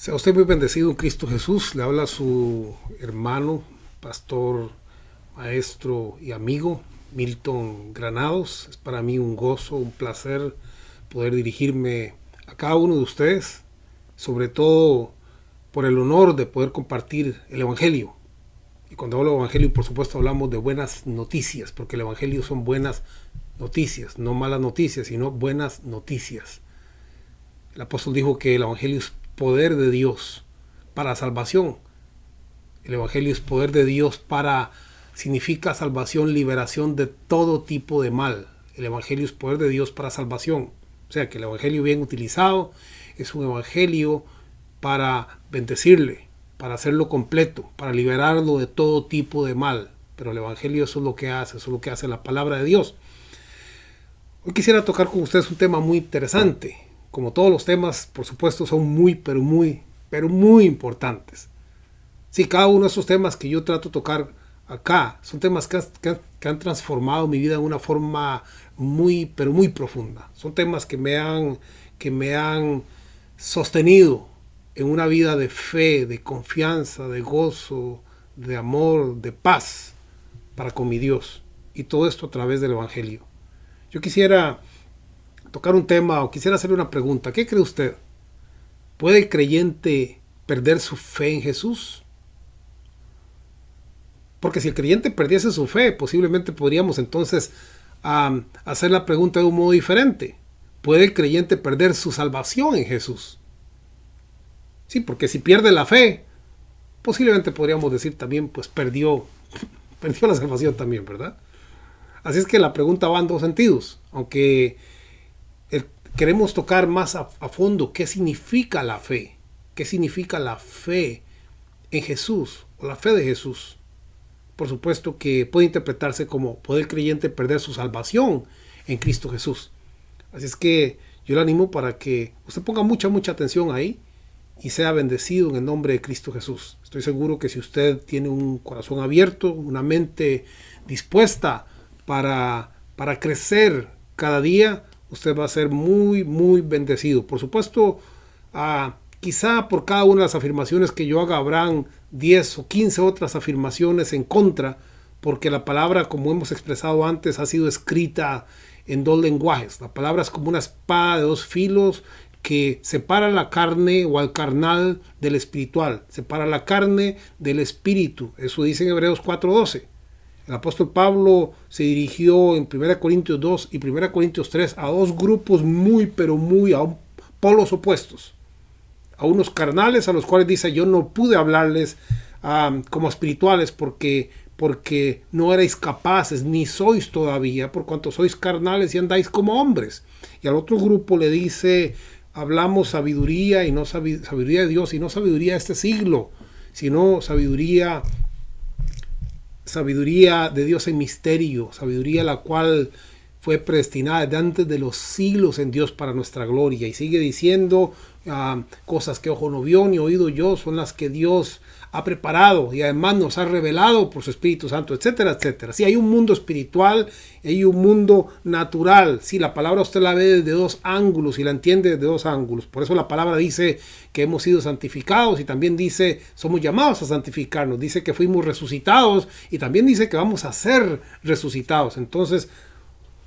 Sea usted muy bendecido en Cristo Jesús. Le habla su hermano, pastor, maestro y amigo Milton Granados. Es para mí un gozo, un placer poder dirigirme a cada uno de ustedes, sobre todo por el honor de poder compartir el Evangelio. Y cuando hablo de Evangelio, por supuesto, hablamos de buenas noticias, porque el Evangelio son buenas noticias, no malas noticias, sino buenas noticias. El apóstol dijo que el Evangelio es poder de Dios para salvación. El Evangelio es poder de Dios significa salvación, liberación de todo tipo de mal. El Evangelio es poder de Dios para salvación. O sea que el Evangelio bien utilizado es un Evangelio para bendecirle, para hacerlo completo, para liberarlo de todo tipo de mal. Pero el Evangelio eso es lo que hace, eso es lo que hace la palabra de Dios. Hoy quisiera tocar con ustedes un tema muy interesante. Como todos los temas, por supuesto, son muy importantes. Sí, cada uno de esos temas que yo trato de tocar acá son temas que han transformado mi vida de una forma muy profunda. Son temas que me han sostenido en una vida de fe, de confianza, de gozo, de amor, de paz para con mi Dios. Y todo esto a través del Evangelio. Yo quisiera tocar un tema o quisiera hacerle una pregunta. ¿Qué cree usted? ¿Puede el creyente perder su fe en Jesús? Porque si el creyente perdiese su fe, posiblemente podríamos entonces hacer la pregunta de un modo diferente. ¿Puede el creyente perder su salvación en Jesús? Sí, porque si pierde la fe, posiblemente podríamos decir también, pues perdió la salvación también, ¿verdad? Así es que la pregunta va en dos sentidos, aunque queremos tocar más a fondo qué significa la fe. ¿Qué significa la fe en Jesús o la fe de Jesús? Por supuesto que puede interpretarse como puede el creyente perder su salvación en Cristo Jesús. Así es que yo le animo para que usted ponga mucha atención ahí y sea bendecido en el nombre de Cristo Jesús. Estoy seguro que si usted tiene un corazón abierto, una mente dispuesta para crecer cada día, usted va a ser muy bendecido. Por supuesto, quizá por cada una de las afirmaciones que yo haga habrán 10 o 15 otras afirmaciones en contra, porque la palabra, como hemos expresado antes, ha sido escrita en dos lenguajes. La palabra es como una espada de dos filos que separa la carne o al carnal del espiritual, separa la carne del espíritu. Eso dice en Hebreos 4:12. El apóstol Pablo se dirigió en 1 Corintios 2 y 1 Corintios 3 a dos grupos a polos opuestos. A unos carnales a los cuales dice, yo no pude hablarles como espirituales porque no erais capaces, ni sois todavía, por cuanto sois carnales y andáis como hombres. Y al otro grupo le dice, hablamos sabiduría y no sabiduría de Dios, y no sabiduría de este siglo, sino sabiduría de Dios en misterio, sabiduría la cual fue predestinada desde antes de los siglos en Dios para nuestra gloria. Y sigue diciendo cosas que ojo no vio ni oído yo, son las que Dios ha preparado y además nos ha revelado por su Espíritu Santo, etcétera, etcétera. Sí, hay un mundo espiritual, hay un mundo natural. Sí, la palabra usted la ve desde dos ángulos y la entiende desde dos ángulos. Por eso la palabra dice que hemos sido santificados y también dice somos llamados a santificarnos. Dice que fuimos resucitados y también dice que vamos a ser resucitados. Entonces,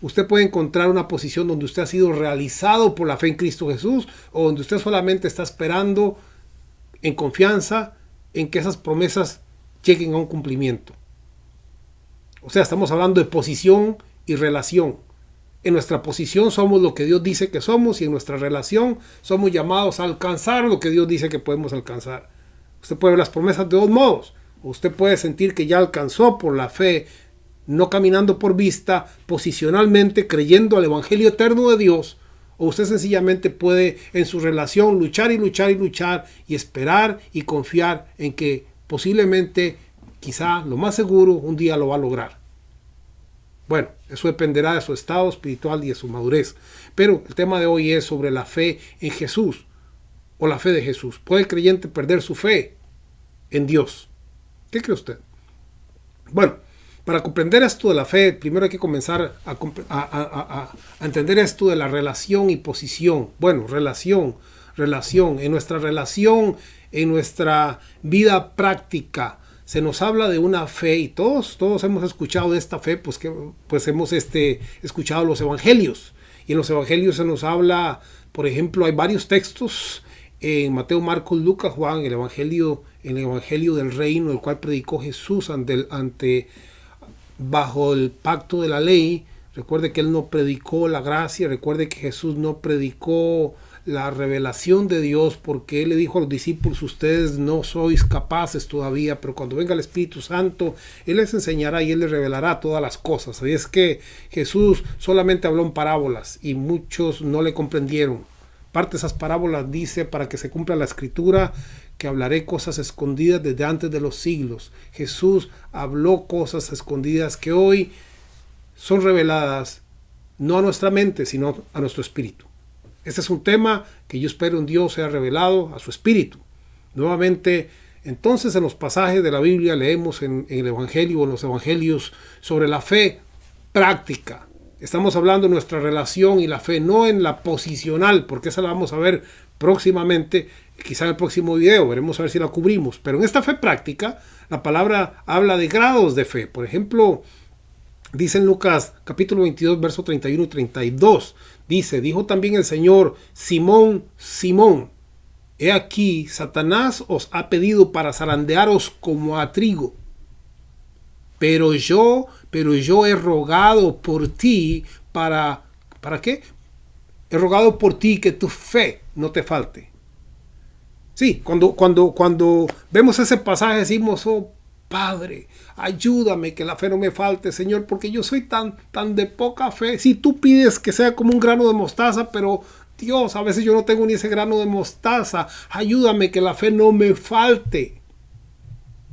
usted puede encontrar una posición donde usted ha sido realizado por la fe en Cristo Jesús o donde usted solamente está esperando en confianza en que esas promesas lleguen a un cumplimiento. O sea, estamos hablando de posición y relación. En nuestra posición somos lo que Dios dice que somos y en nuestra relación somos llamados a alcanzar lo que Dios dice que podemos alcanzar. Usted puede ver las promesas de dos modos. Usted puede sentir que ya alcanzó por la fe, no caminando por vista, posicionalmente creyendo al Evangelio eterno de Dios, o usted sencillamente puede en su relación luchar y esperar y confiar en que posiblemente, quizá lo más seguro, un día lo va a lograr. Bueno, eso dependerá de su estado espiritual y de su madurez. Pero el tema de hoy es sobre la fe en Jesús o la fe de Jesús. ¿Puede el creyente perder su fe en Dios? ¿Qué cree usted? Bueno, para comprender esto de la fe, primero hay que comenzar a entender esto de la relación y posición. Bueno, relación relación, en nuestra vida práctica. Se nos habla de una fe y todos hemos escuchado de esta fe, pues hemos escuchado los evangelios. Y en los evangelios se nos habla, por ejemplo, hay varios textos en Mateo, Marcos, Lucas, Juan, el evangelio del reino, el cual predicó Jesús bajo el pacto de la ley. Recuerde que él no predicó la gracia, recuerde que Jesús no predicó la revelación de Dios, porque él le dijo a los discípulos: ustedes no sois capaces todavía, pero cuando venga el Espíritu Santo, él les enseñará y él les revelará todas las cosas. Y es que Jesús solamente habló en parábolas y muchos no le comprendieron. Parte de esas parábolas dice: para que se cumpla la escritura, que hablaré cosas escondidas desde antes de los siglos. Jesús habló cosas escondidas que hoy son reveladas no a nuestra mente, sino a nuestro espíritu. Este es un tema que yo espero en Dios sea revelado a su espíritu. Nuevamente, entonces, en los pasajes de la Biblia leemos en el Evangelio o en los Evangelios sobre la fe práctica. Estamos hablando de nuestra relación y la fe, no en la posicional, porque esa la vamos a ver próximamente, quizá en el próximo video, veremos a ver si la cubrimos. Pero en esta fe práctica, la palabra habla de grados de fe. Por ejemplo, dice en Lucas capítulo 22, verso 31 y 32, dijo también el Señor: Simón, Simón, he aquí, Satanás os ha pedido para zarandearos como a trigo. Pero yo he rogado por ti ¿para qué? He rogado por ti que tu fe no te falte. Sí, cuando vemos ese pasaje decimos: oh Padre, ayúdame que la fe no me falte, Señor, porque yo soy tan de poca fe. Si tú pides que sea como un grano de mostaza, pero Dios, a veces yo no tengo ni ese grano de mostaza. Ayúdame que la fe no me falte.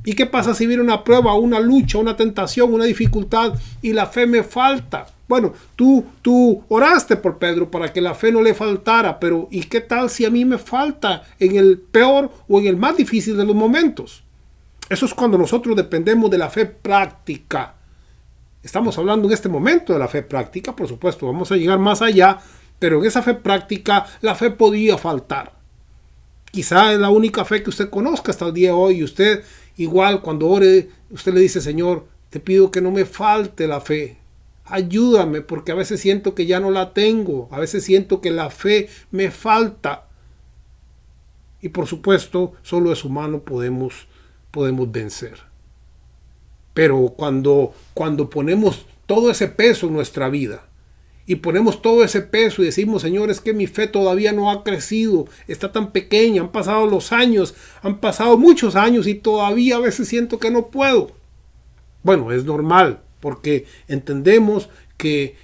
¿Y qué pasa si viene una prueba, una lucha, una tentación, una dificultad y la fe me falta? Bueno, tú oraste por Pedro para que la fe no le faltara, pero ¿y qué tal si a mí me falta en el peor o en el más difícil de los momentos? Eso es cuando nosotros dependemos de la fe práctica. Estamos hablando en este momento de la fe práctica, por supuesto, vamos a llegar más allá, pero en esa fe práctica la fe podía faltar. Quizá es la única fe que usted conozca hasta el día de hoy y usted igual cuando ore, usted le dice: Señor, te pido que no me falte la fe. Ayúdame, porque a veces siento que ya no la tengo. A veces siento que la fe me falta. Y por supuesto, solo de su mano podemos vencer. Pero cuando ponemos todo ese peso en nuestra vida y ponemos todo ese peso y decimos: Señor, es que mi fe todavía no ha crecido, está tan pequeña, han pasado los años, han pasado muchos años y todavía a veces siento que no puedo. Bueno, es normal, porque entendemos que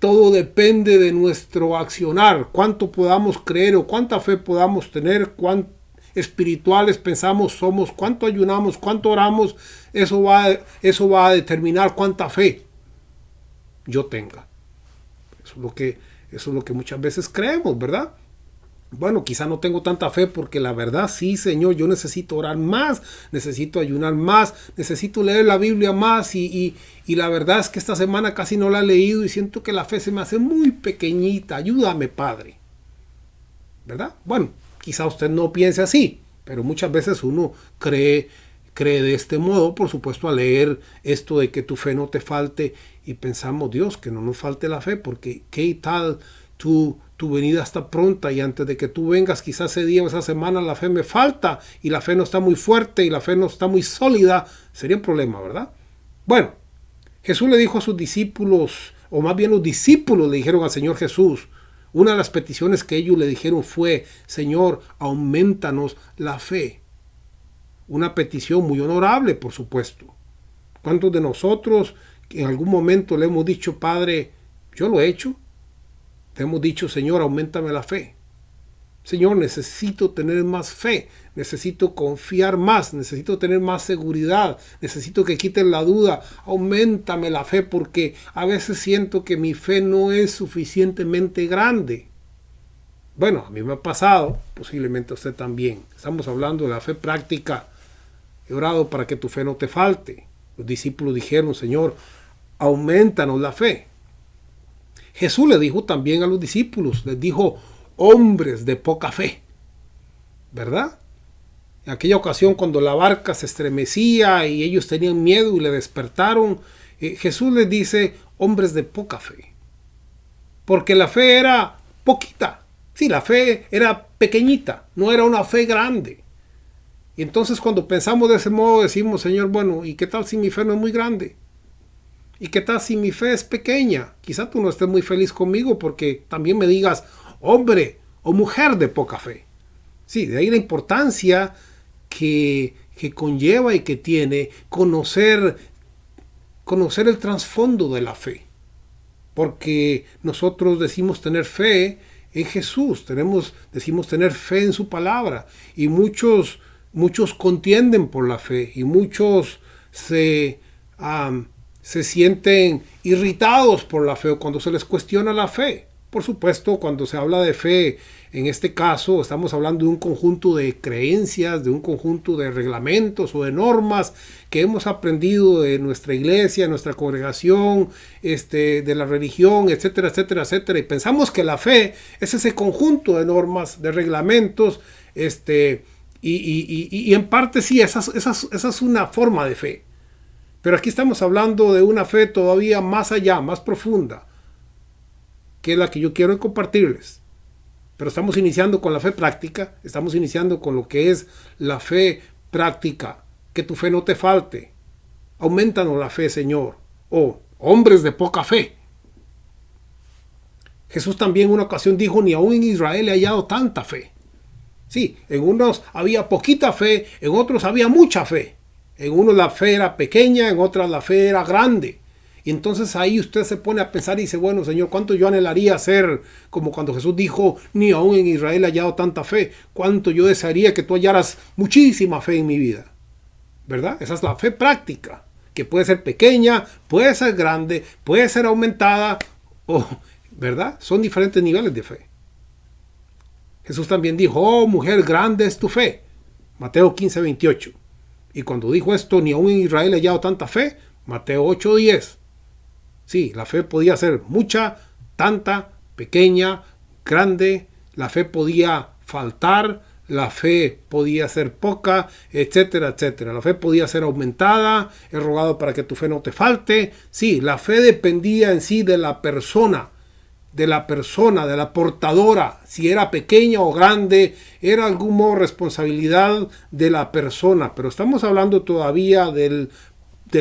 todo depende de nuestro accionar, cuánto podamos creer o cuánta fe podamos tener, cuán espirituales pensamos somos, cuánto ayunamos, cuánto oramos, eso va a determinar cuánta fe yo tenga. Eso es lo que muchas veces creemos, ¿verdad? Bueno, quizá no tengo tanta fe porque la verdad, sí, Señor, yo necesito orar más, necesito ayunar más, necesito leer la Biblia más y la verdad es que esta semana casi no la he leído y siento que la fe se me hace muy pequeñita. Ayúdame, Padre. ¿Verdad? Bueno, quizá usted no piense así, pero muchas veces uno cree de este modo, por supuesto, al leer esto de que tu fe no te falte y pensamos: Dios, que no nos falte la fe, porque qué tal tu venida está pronta y antes de que tú vengas, quizás ese día o esa semana la fe me falta y la fe no está muy fuerte y la fe no está muy sólida, sería un problema, ¿verdad? Bueno, Jesús le dijo a sus discípulos, o más bien los discípulos le dijeron al Señor Jesús, una de las peticiones que ellos le dijeron fue: Señor, aumentanos la fe. Una petición muy honorable, por supuesto. ¿Cuántos de nosotros en algún momento le hemos dicho: Padre, yo lo he hecho? Te hemos dicho: Señor, auméntame la fe. Señor, necesito tener más fe, necesito confiar más, necesito tener más seguridad, necesito que quiten la duda, auméntame la fe porque a veces siento que mi fe no es suficientemente grande. Bueno, a mí me ha pasado, posiblemente a usted también. Estamos hablando de la fe práctica. He orado para que tu fe no te falte. Los discípulos dijeron: Señor, aumentanos la fe. Jesús le dijo también a los discípulos, les dijo: hombres de poca fe. ¿verdad? En aquella ocasión cuando la barca se estremecía y ellos tenían miedo y le despertaron, Jesús les dice, hombres de poca fe. Porque la fe era poquita. Sí, la fe era pequeñita, no era una fe grande. Y entonces cuando pensamos de ese modo decimos, Señor, bueno, ¿y qué tal si mi fe no es muy grande? ¿Y qué tal si mi fe es pequeña? Quizá tú no estés muy feliz conmigo porque también me digas, hombre o mujer de poca fe. Sí, de ahí la importancia que conlleva y que tiene conocer el trasfondo de la fe. Porque nosotros decimos tener fe en Jesús, decimos tener fe en su palabra, y muchos contienden por la fe, y muchos se sienten irritados por la fe o cuando se les cuestiona la fe. Por supuesto, cuando se habla de fe, en este caso estamos hablando de un conjunto de creencias, de un conjunto de reglamentos o de normas que hemos aprendido de nuestra iglesia, nuestra congregación, de la religión, etcétera, etcétera, etcétera. Y pensamos que la fe es ese conjunto de normas, de reglamentos, y en parte sí, esa es una forma de fe. Pero aquí estamos hablando de una fe todavía más allá, más profunda, que es la que yo quiero compartirles. Pero estamos iniciando con la fe práctica, estamos iniciando con lo que es la fe práctica. Que tu fe no te falte. Aumentanos la fe, Señor. Oh, hombres de poca fe. Jesús también en una ocasión dijo, ni aún en Israel he hallado tanta fe. Sí, en unos había poquita fe, en otros había mucha fe. En unos la fe era pequeña, en otras la fe era grande. Y entonces ahí usted se pone a pensar y dice, bueno, Señor, ¿cuánto yo anhelaría ser como cuando Jesús dijo, ni aún en Israel he hallado tanta fe? ¿Cuánto yo desearía que tú hallaras muchísima fe en mi vida? ¿Verdad? Esa es la fe práctica, que puede ser pequeña, puede ser grande, puede ser aumentada, ¿verdad? Son diferentes niveles de fe. Jesús también dijo, oh mujer, grande es tu fe. Mateo 15:28. Y cuando dijo esto, ni aún en Israel he hallado tanta fe, Mateo 8:10. Sí, la fe podía ser mucha, tanta, pequeña, grande. La fe podía faltar, la fe podía ser poca, etcétera, etcétera. La fe podía ser aumentada. He rogado para que tu fe no te falte. Sí, la fe dependía en sí de la persona, de la portadora. Si era pequeña o grande, era de algún modo responsabilidad de la persona. Pero estamos hablando todavía del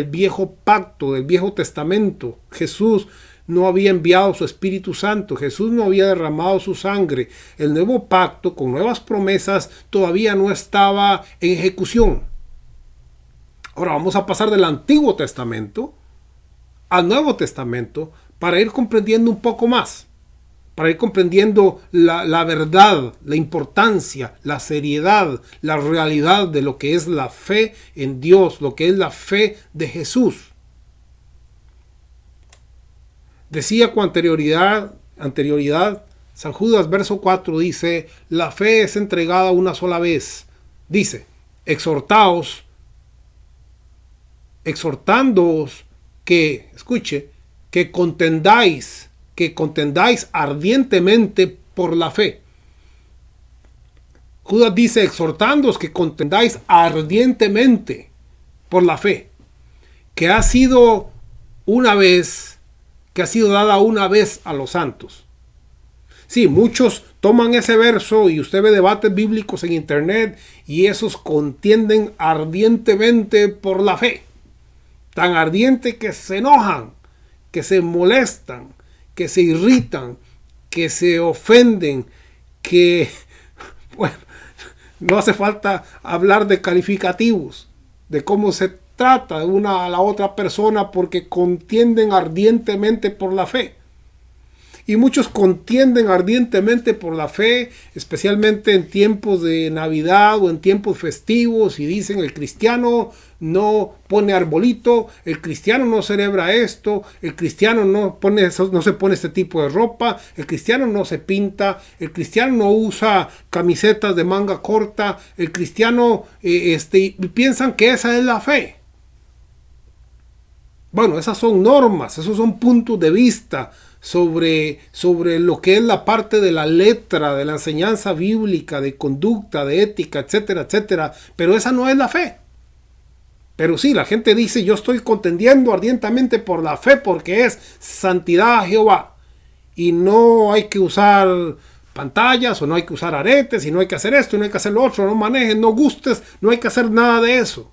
viejo pacto, del viejo testamento. Jesús no había enviado su Espíritu Santo, Jesús no había derramado su sangre. El nuevo pacto con nuevas promesas todavía no estaba en ejecución. Ahora vamos a pasar del Antiguo Testamento al Nuevo Testamento para ir comprendiendo un poco más, para ir comprendiendo la verdad, la importancia, la seriedad, la realidad de lo que es la fe en Dios, lo que es la fe de Jesús. Decía con anterioridad, San Judas verso 4 dice, la fe es entregada una sola vez. Dice, exhortándoos que, escuche, que contendáis ardientemente por la fe. Judas dice, exhortándoos que contendáis ardientemente por la fe, que ha sido dada una vez a los santos. Sí, muchos toman ese verso y usted ve debates bíblicos en internet y esos contienden ardientemente por la fe. Tan ardiente que se enojan, que se molestan, que se irritan, que se ofenden, que, bueno, no hace falta hablar de calificativos, de cómo se trata de una a la otra persona porque contienden ardientemente por la fe. Y muchos contienden ardientemente por la fe, especialmente en tiempos de Navidad o en tiempos festivos, y dicen el cristiano no pone arbolito, el cristiano no celebra esto, el cristiano no se pone este tipo de ropa, el cristiano no se pinta, el cristiano no usa camisetas de manga corta, el cristiano piensan que esa es la fe. Bueno, esas son normas, esos son puntos de vista sobre lo que es la parte de la letra, de la enseñanza bíblica, de conducta, de ética, etcétera, etcétera. Pero esa no es la fe. Pero sí, la gente dice, yo estoy contendiendo ardientemente por la fe porque es santidad a Jehová. Y no hay que usar pantallas, o no hay que usar aretes, y no hay que hacer esto, y no hay que hacer lo otro, no manejes, no gustes, no hay que hacer nada de eso.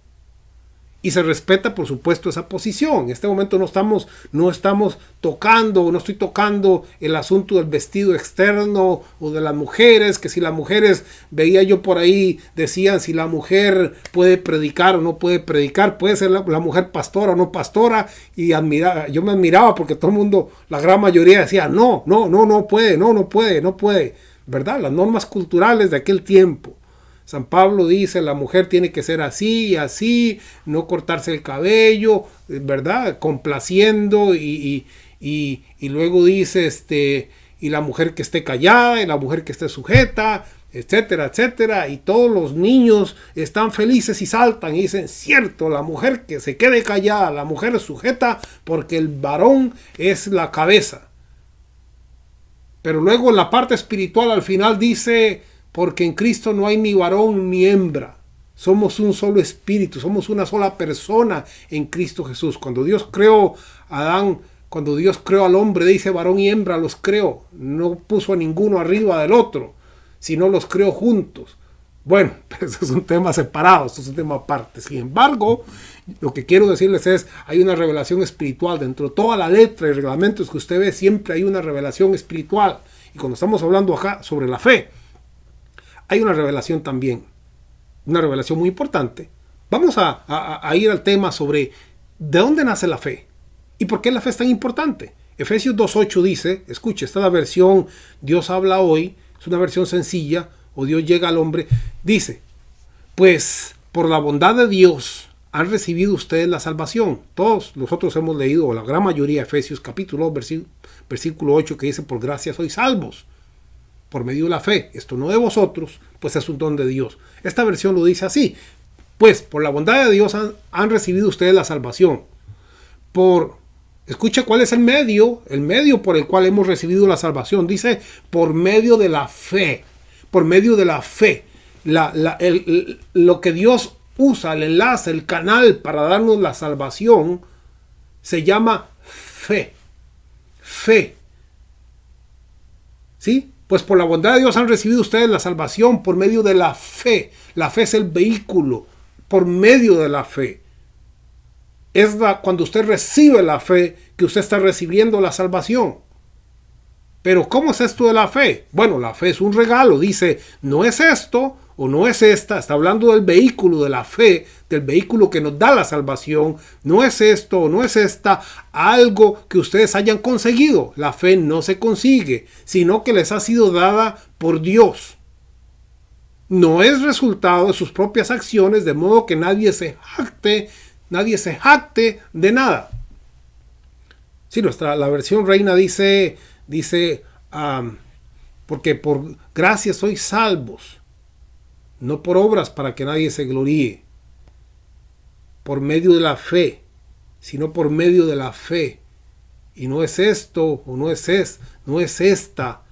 Y se respeta, por supuesto, esa posición. En este momento no estamos tocando, no estoy tocando el asunto del vestido externo o de las mujeres, que si las mujeres, veía yo por ahí, decían si la mujer puede predicar o no puede predicar, puede ser la mujer pastora o no pastora, y yo me admiraba porque todo el mundo, la gran mayoría decía, no puede, ¿verdad? Las normas culturales de aquel tiempo. San Pablo dice, la mujer tiene que ser así y así, no cortarse el cabello, ¿verdad? Complaciendo y luego dice, y la mujer que esté callada y la mujer que esté sujeta, etcétera, etcétera. Y todos los niños están felices y saltan y dicen, cierto, la mujer que se quede callada, la mujer es sujeta porque el varón es la cabeza. Pero luego en la parte espiritual al final dice, porque en Cristo no hay ni varón ni hembra. Somos un solo espíritu, somos una sola persona en Cristo Jesús. Cuando Dios creó a Adán, cuando Dios creó al hombre, dice varón y hembra los creó. No puso a ninguno arriba del otro, sino los creó juntos. Bueno, eso es un tema separado, eso es un tema aparte. Sin embargo, lo que quiero decirles es, hay una revelación espiritual. Dentro de toda la letra y reglamentos que usted ve, siempre hay una revelación espiritual. Y cuando estamos hablando acá sobre la fe, hay una revelación también, una revelación muy importante. Vamos a ir al tema sobre de dónde nace la fe y por qué la fe es tan importante. Efesios 2.8 dice, escuche, esta es la versión Dios habla hoy, es una versión sencilla, o Dios llega al hombre, dice, pues por la bondad de Dios han recibido ustedes la salvación. Todos nosotros hemos leído, o la gran mayoría, Efesios capítulo 2, versículo 8, que dice, por gracia sois salvos por medio de la fe, esto no de vosotros, pues es un don de Dios. Esta versión lo dice así, pues por la bondad de Dios han recibido ustedes la salvación. Escucha cuál es el medio por el cual hemos recibido la salvación. Dice, por medio de la fe, por medio de la fe. Lo que Dios usa, el enlace, el canal para darnos la salvación, se llama fe. Fe. ¿Sí? Pues por la bondad de Dios han recibido ustedes la salvación por medio de la fe. La fe es el vehículo, por medio de la fe. Cuando usted recibe la fe, que usted está recibiendo la salvación. Pero ¿cómo es esto de la fe? Bueno, la fe es un regalo. Dice, no es esto o no es esta. Está hablando del vehículo de la fe, del vehículo que nos da la salvación. No es esto o no es esta, algo que ustedes hayan conseguido. La fe no se consigue, sino que les ha sido dada por Dios. No es resultado de sus propias acciones, de modo que nadie se jacte de nada. Sí, la versión Reina dice, porque por gracia sois salvos, no por obras para que nadie se gloríe, por medio de la fe, sino por medio de la fe. Y no es esto o no es esta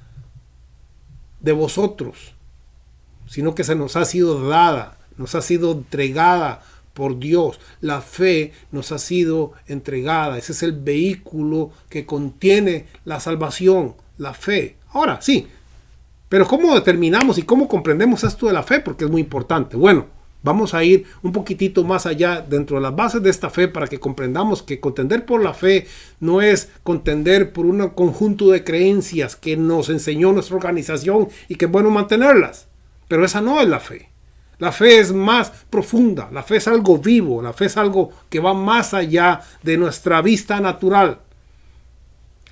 de vosotros, sino que se nos ha sido dada, nos ha sido entregada por Dios. La fe nos ha sido entregada. Ese es el vehículo que contiene la salvación, la fe. Ahora, sí, pero ¿cómo determinamos y cómo comprendemos esto de la fe? Porque es muy importante. Bueno, vamos a ir un poquitito más allá dentro de las bases de esta fe para que comprendamos que contender por la fe no es contender por un conjunto de creencias que nos enseñó nuestra organización y que es bueno mantenerlas. Pero esa no es la fe. La fe es más profunda, la fe es algo vivo, la fe es algo que va más allá de nuestra vista natural.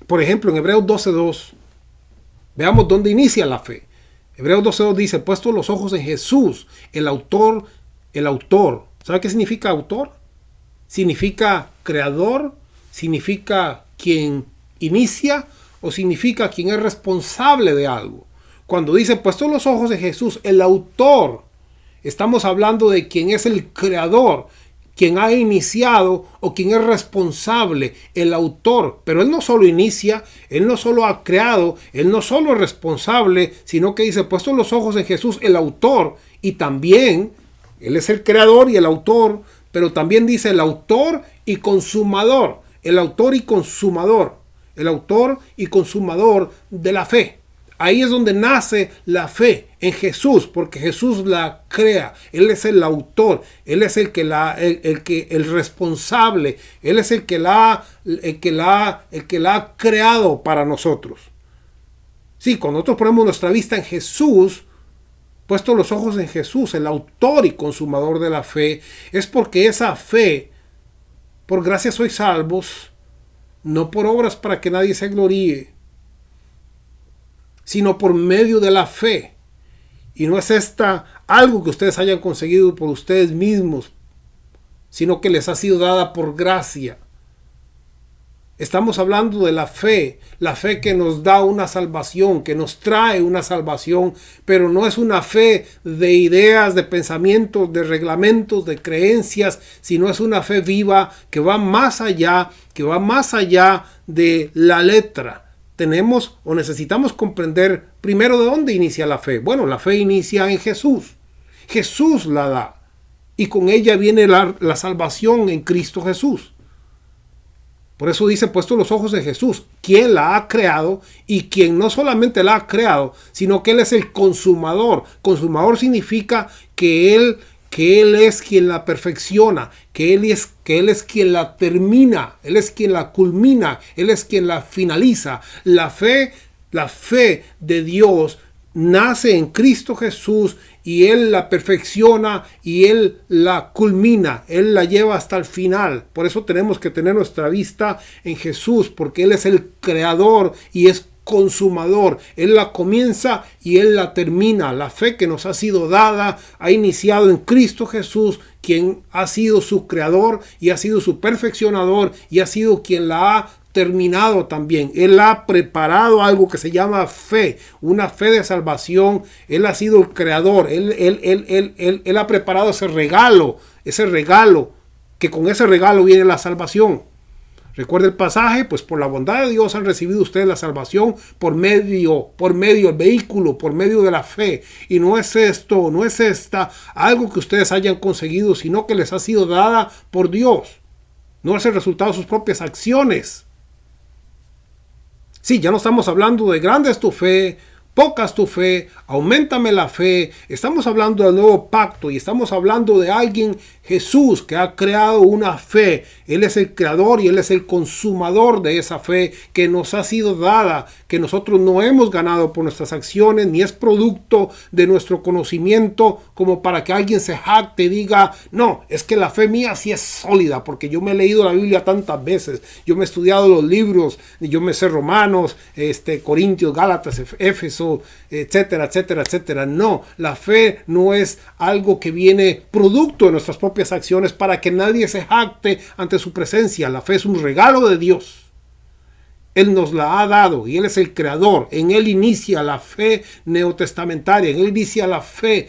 Por ejemplo, en Hebreos 12.2, veamos dónde inicia la fe. Hebreos 12.2 dice, puesto los ojos en Jesús, el autor. ¿Sabe qué significa autor? Significa creador, significa quien inicia o significa quien es responsable de algo. Cuando dice, puesto los ojos en Jesús, el autor, estamos hablando de quien es el creador. quien ha iniciado o quien es responsable, el autor. Pero Él no solo inicia, Él no solo ha creado, Él no solo es responsable, sino que dice, puesto los ojos en Jesús, el autor, y también, Él es el creador y el autor, pero también dice el autor y consumador, el autor y consumador, el autor y consumador de la fe. Ahí es donde nace la fe en Jesús, porque Jesús la crea. Él es el autor, Él es el responsable, Él es el que la ha creado para nosotros. Sí, cuando nosotros ponemos nuestra vista en Jesús, puesto los ojos en Jesús, el autor y consumador de la fe, es porque esa fe, por gracia sois salvos, no por obras para que nadie se gloríe, sino por medio de la fe. Y no es esta algo que ustedes hayan conseguido por ustedes mismos, sino que les ha sido dada por gracia. Estamos hablando de la fe que nos da una salvación, que nos trae una salvación, pero no es una fe de ideas, de pensamientos, de reglamentos, de creencias, sino es una fe viva que va más allá de la letra. Tenemos o necesitamos comprender primero de dónde inicia la fe. Bueno, la fe inicia en Jesús. Jesús la da. Y con ella viene la salvación en Cristo Jesús. Por eso dice, puesto los ojos en Jesús, quien la ha creado y quien no solamente la ha creado, sino que Él es el consumador. Consumador significa que Él es quien la perfecciona, que Él es quien la termina, Él es quien la culmina, Él es quien la finaliza. La fe de Dios nace en Cristo Jesús y Él la perfecciona y Él la culmina, Él la lleva hasta el final. Por eso tenemos que tener nuestra vista en Jesús, porque Él es el creador y es consumador. Él la comienza y Él la termina. La fe que nos ha sido dada ha iniciado en Cristo Jesús, quien ha sido su creador y ha sido su perfeccionador y ha sido quien la ha terminado también. Él ha preparado algo que se llama fe, una fe de salvación. Él ha sido el creador. Él ha preparado ese regalo, que con ese regalo viene la salvación. Recuerda el pasaje, pues por la bondad de Dios han recibido ustedes la salvación por medio del vehículo, por medio de la fe. Y no es esta algo que ustedes hayan conseguido, sino que les ha sido dada por Dios. No es el resultado de sus propias acciones. Sí, ya no estamos hablando de grande es tu fe, poca es tu fe, auméntame la fe. Estamos hablando del nuevo pacto y estamos hablando de alguien, Jesús, que ha creado una fe. Él es el creador y Él es el consumador de esa fe que nos ha sido dada, que nosotros no hemos ganado por nuestras acciones, ni es producto de nuestro conocimiento como para que alguien se jacte y diga, no, es que la fe mía sí es sólida, porque yo me he leído la Biblia tantas veces, yo me he estudiado los libros, yo me sé Romanos, Corintios, Gálatas, Éfeso, etcétera, etcétera, etcétera. No, la fe no es algo que viene producto de nuestras propias acciones para que nadie se jacte ante su presencia. La fe es un regalo de Dios. Él nos la ha dado y Él es el creador. En Él inicia la fe neotestamentaria. En Él inicia la fe,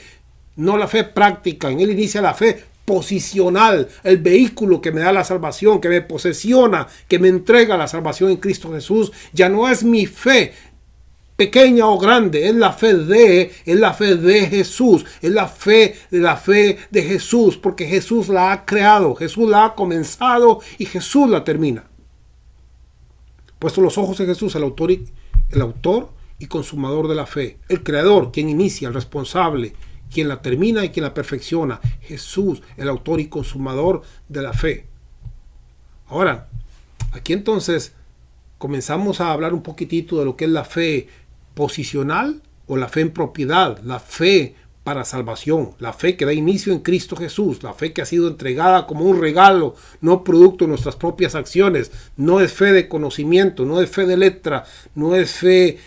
no la fe práctica. En Él inicia la fe posicional, el vehículo que me da la salvación, que me posesiona, que me entrega la salvación en Cristo Jesús. Ya no es mi fe pequeña o grande, es la fe de Jesús, es la fe de Jesús, porque Jesús la ha creado, Jesús la ha comenzado y Jesús la termina. Puesto los ojos en Jesús, el autor y consumador de la fe, el creador, quien inicia, el responsable, quien la termina y quien la perfecciona. Jesús, el autor y consumador de la fe. Ahora, aquí entonces comenzamos a hablar un poquitito de lo que es la fe posicional o la fe en propiedad, la fe para salvación, la fe que da inicio en Cristo Jesús, la fe que ha sido entregada como un regalo, no producto de nuestras propias acciones. No es fe de conocimiento, no es fe de letra, no es fe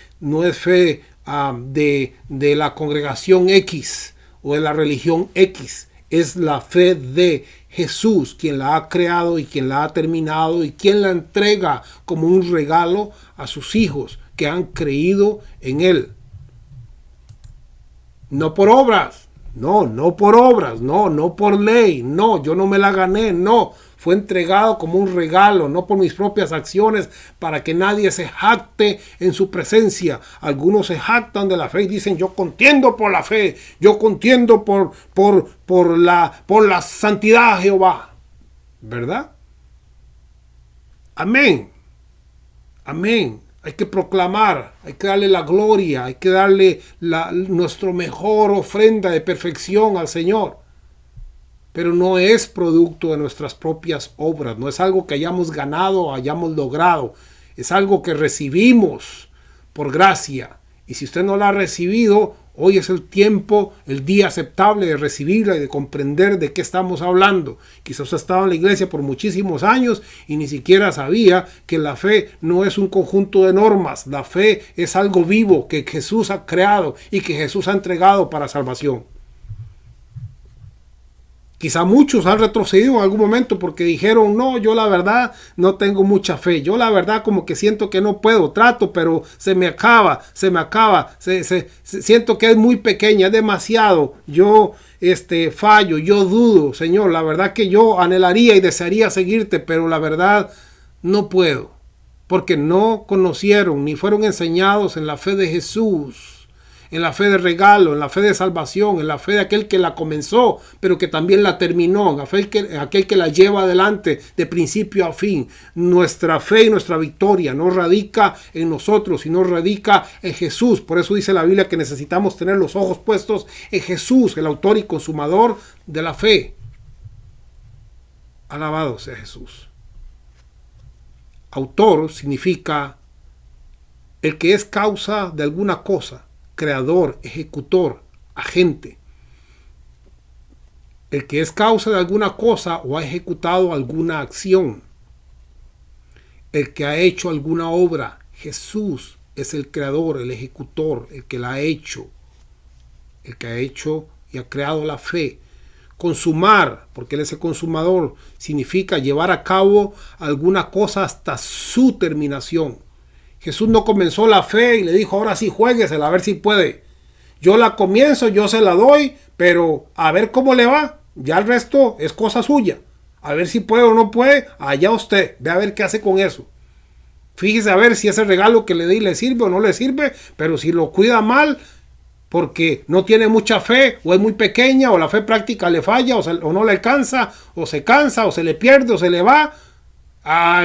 de la congregación X o de la religión X. Es la fe de Jesús, quien la ha creado y quien la ha terminado y quien la entrega como un regalo a sus hijos que han creído en Él. No por obras, no por obras, no por ley, no, yo no me la gané, no, fue entregado como un regalo, no por mis propias acciones, para que nadie se jacte en su presencia. Algunos se jactan de la fe y dicen, yo contiendo por la fe, yo contiendo por la santidad de Jehová, ¿verdad? Amén, amén. Hay que proclamar, hay que darle la gloria, hay que darle nuestra mejor ofrenda de perfección al Señor. Pero no es producto de nuestras propias obras, no es algo que hayamos ganado o hayamos logrado. Es algo que recibimos por gracia. Y si usted no la ha recibido, hoy es el tiempo, el día aceptable de recibirla y de comprender de qué estamos hablando. Quizás usted ha estado en la iglesia por muchísimos años y ni siquiera sabía que la fe no es un conjunto de normas. La fe es algo vivo que Jesús ha creado y que Jesús ha entregado para salvación. Quizá muchos han retrocedido en algún momento porque dijeron, no, yo la verdad no tengo mucha fe. Yo la verdad como que siento que no puedo, trato, pero se me acaba, siento que es muy pequeña, es demasiado. Yo fallo, yo dudo, Señor, la verdad que yo anhelaría y desearía seguirte, pero la verdad no puedo. Porque no conocieron ni fueron enseñados en la fe de Jesús. En la fe de regalo, en la fe de salvación, en la fe de aquel que la comenzó, pero que también la terminó, en la fe de aquel que la lleva adelante de principio a fin. Nuestra fe y nuestra victoria no radica en nosotros, sino radica en Jesús. Por eso dice la Biblia que necesitamos tener los ojos puestos en Jesús, el autor y consumador de la fe. Alabado sea Jesús. Autor significa el que es causa de alguna cosa. Creador, ejecutor, agente. El que es causa de alguna cosa o ha ejecutado alguna acción. El que ha hecho alguna obra. Jesús es el creador, el ejecutor, el que la ha hecho. El que ha hecho y ha creado la fe. Consumar, porque Él es el consumador, significa llevar a cabo alguna cosa hasta su terminación. Jesús no comenzó la fe y le dijo, ahora sí juéguesela, a ver si puede. Yo la comienzo, yo se la doy, pero a ver cómo le va. Ya el resto es cosa suya. A ver si puede o no puede, allá usted. Ve a ver qué hace con eso. Fíjese a ver si ese regalo que le di le sirve o no le sirve, pero si lo cuida mal, porque no tiene mucha fe, o es muy pequeña, o la fe práctica le falla, o no le alcanza, o se cansa, o se le pierde, o se le va,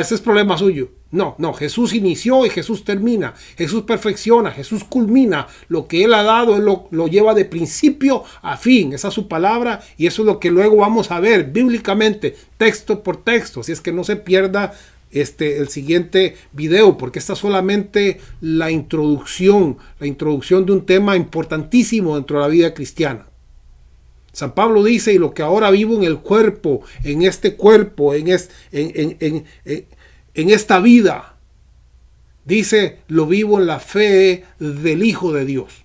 ese es problema suyo. No, Jesús inició y Jesús termina, Jesús perfecciona, Jesús culmina lo que Él ha dado, Él lo lleva de principio a fin, esa es su palabra y eso es lo que luego vamos a ver bíblicamente, texto por texto, así es que no se pierda el siguiente video, porque esta es solamente la introducción de un tema importantísimo dentro de la vida cristiana. San Pablo dice, y lo que ahora vivo en el cuerpo, en este cuerpo, en esta vida, dice, lo vivo en la fe del Hijo de Dios.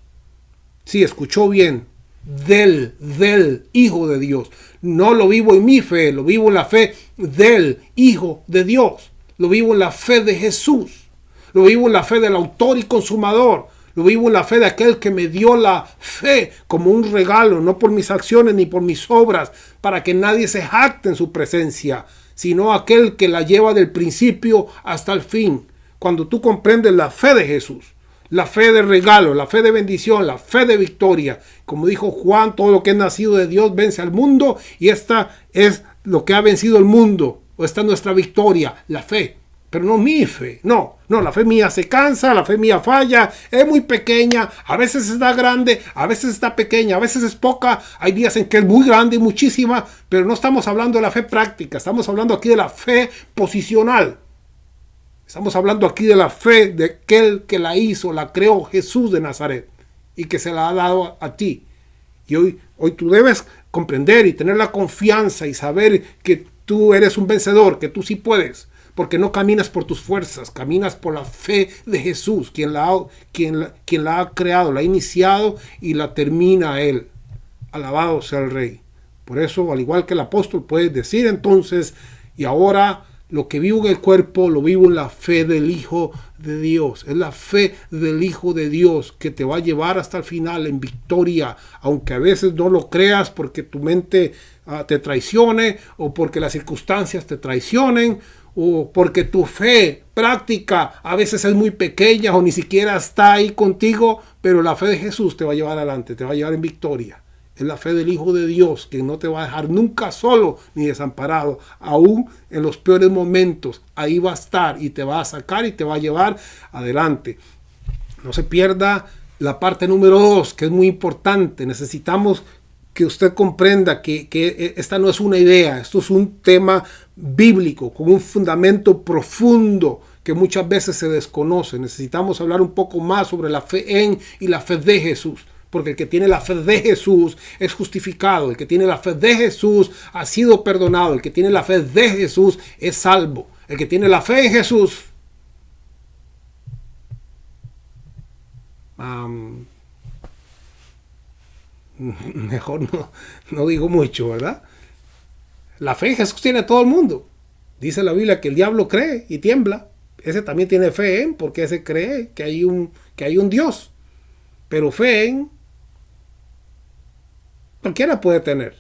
Sí, escuchó bien, del Hijo de Dios. No lo vivo en mi fe, lo vivo en la fe del Hijo de Dios. Lo vivo en la fe de Jesús. Lo vivo en la fe del autor y consumador. Lo vivo en la fe de aquel que me dio la fe como un regalo, no por mis acciones ni por mis obras, para que nadie se jacte en su presencia, sino aquel que la lleva del principio hasta el fin. Cuando tú comprendes la fe de Jesús, la fe de regalo, la fe de bendición, la fe de victoria, como dijo Juan, todo lo que es nacido de Dios vence al mundo, y esta es lo que ha vencido el mundo, o esta es nuestra victoria, la fe. Pero no mi fe, no, la fe mía se cansa, la fe mía falla, es muy pequeña, a veces está grande, a veces está pequeña, a veces es poca, hay días en que es muy grande y muchísima, pero no estamos hablando de la fe práctica, estamos hablando aquí de la fe posicional. Estamos hablando aquí de la fe de aquel que la hizo, la creó Jesús de Nazaret y que se la ha dado a ti. Y hoy tú debes comprender y tener la confianza y saber que tú eres un vencedor, que tú sí puedes. Porque no caminas por tus fuerzas, caminas por la fe de Jesús, quien la ha creado, la ha iniciado y la termina Él. Alabado sea el Rey. Por eso, al igual que el apóstol, puedes decir entonces, y ahora Lo que vivo en el cuerpo, lo vivo en la fe del Hijo de Dios. Es la fe del Hijo de Dios que te va a llevar hasta el final en victoria, aunque a veces no lo creas porque tu mente te traicione, o porque las circunstancias te traicionen, o porque tu fe práctica a veces es muy pequeña o ni siquiera está ahí contigo, pero la fe de Jesús te va a llevar adelante, te va a llevar en victoria. Es la fe del Hijo de Dios que no te va a dejar nunca solo ni desamparado. Aún en los peores momentos, ahí va a estar y te va a sacar y te va a llevar adelante. No se pierda la parte número 2, que es muy importante. Necesitamos que usted comprenda que esta no es una idea, esto es un tema bíblico con un fundamento profundo que muchas veces se desconoce. Necesitamos hablar un poco más sobre la fe en y la fe de Jesús. Porque el que tiene la fe de Jesús es justificado. El que tiene la fe de Jesús ha sido perdonado. El que tiene la fe de Jesús es salvo. El que tiene la fe en Jesús mejor no digo mucho, ¿verdad? La fe en Jesús tiene todo el mundo. Dice la Biblia que el diablo cree y tiembla. Ese también tiene fe en, porque ese cree que hay un Dios. Pero fe en cualquiera puede tener.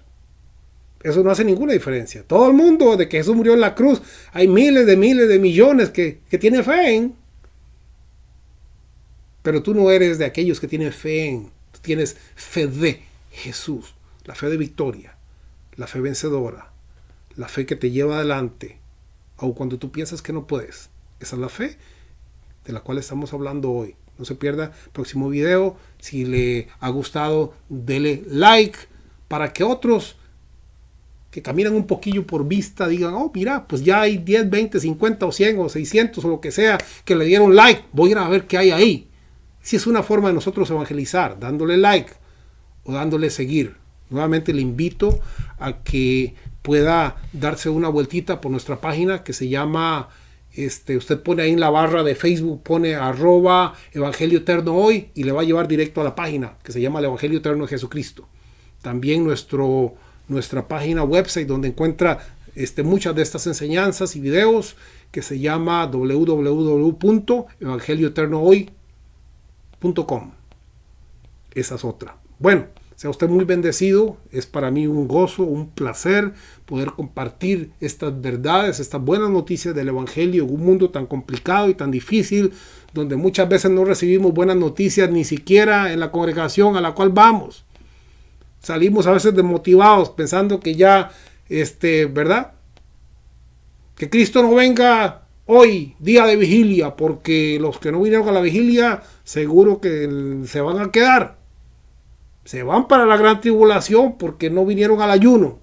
Eso no hace ninguna diferencia. Todo el mundo, de que Jesús murió en la cruz, hay miles de millones que tienen fe en. Pero tú no eres de aquellos que tienen fe en. Tú tienes fe de Jesús. La fe de victoria. La fe vencedora. La fe que te lleva adelante. Aun cuando tú piensas que no puedes. Esa es la fe de la cual estamos hablando hoy. No se pierda el próximo video. Si le ha gustado, dele like para que otros que caminan un poquillo por vista digan, oh, mira, pues ya hay 10, 20, 50 o 100 o 600 o lo que sea que le dieron like. Voy a ir a ver qué hay ahí. Si es una forma de nosotros evangelizar, dándole like o dándole seguir. Nuevamente le invito a que pueda darse una vueltita por nuestra página que se llama... usted pone ahí en la barra de Facebook, pone @Evangelio Eterno Hoy y le va a llevar directo a la página que se llama el Evangelio Eterno de Jesucristo. También nuestra página website donde encuentra muchas de estas enseñanzas y videos que se llama www.evangelioeternohoy.com. Esa es otra. Bueno, sea usted muy bendecido. Es para mí un gozo, un placer poder compartir estas verdades, estas buenas noticias del Evangelio en un mundo tan complicado y tan difícil, donde muchas veces no recibimos buenas noticias ni siquiera en la congregación a la cual vamos. Salimos a veces desmotivados pensando que ya, ¿verdad? Que Cristo no venga hoy, día de vigilia, porque los que no vinieron a la vigilia seguro que se van a quedar. Se van para la gran tribulación porque no vinieron al ayuno.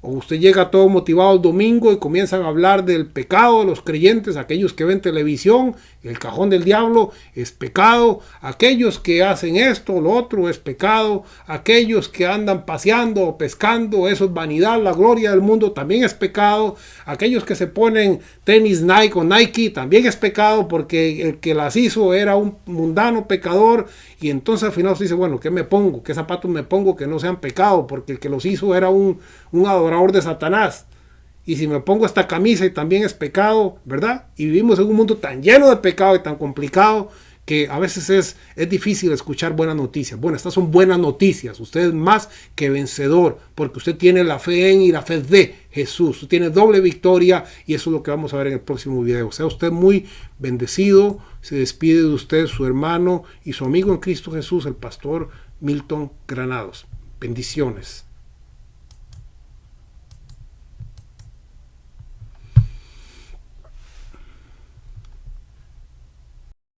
O usted llega todo motivado el domingo y comienzan a hablar del pecado de los creyentes, aquellos que ven televisión, el cajón del diablo es pecado, aquellos que hacen esto, lo otro es pecado, aquellos que andan paseando o pescando, eso es vanidad, la gloria del mundo también es pecado, aquellos que se ponen tenis Nike o Nike también es pecado porque el que las hizo era un mundano pecador y entonces al final se dice, bueno, ¿qué me pongo? ¿Qué zapatos me pongo que no sean pecado? Porque el que los hizo era un adorador de Satanás. Y si me pongo esta camisa y también es pecado, ¿verdad? Y vivimos en un mundo tan lleno de pecado y tan complicado que a veces es difícil escuchar buenas noticias. Bueno, estas son buenas noticias. Usted es más que vencedor porque usted tiene la fe en y la fe de Jesús. Usted tiene doble victoria y eso es lo que vamos a ver en el próximo video. Sea usted muy bendecido. Se despide de usted su hermano y su amigo en Cristo Jesús, el pastor Milton Granados. Bendiciones.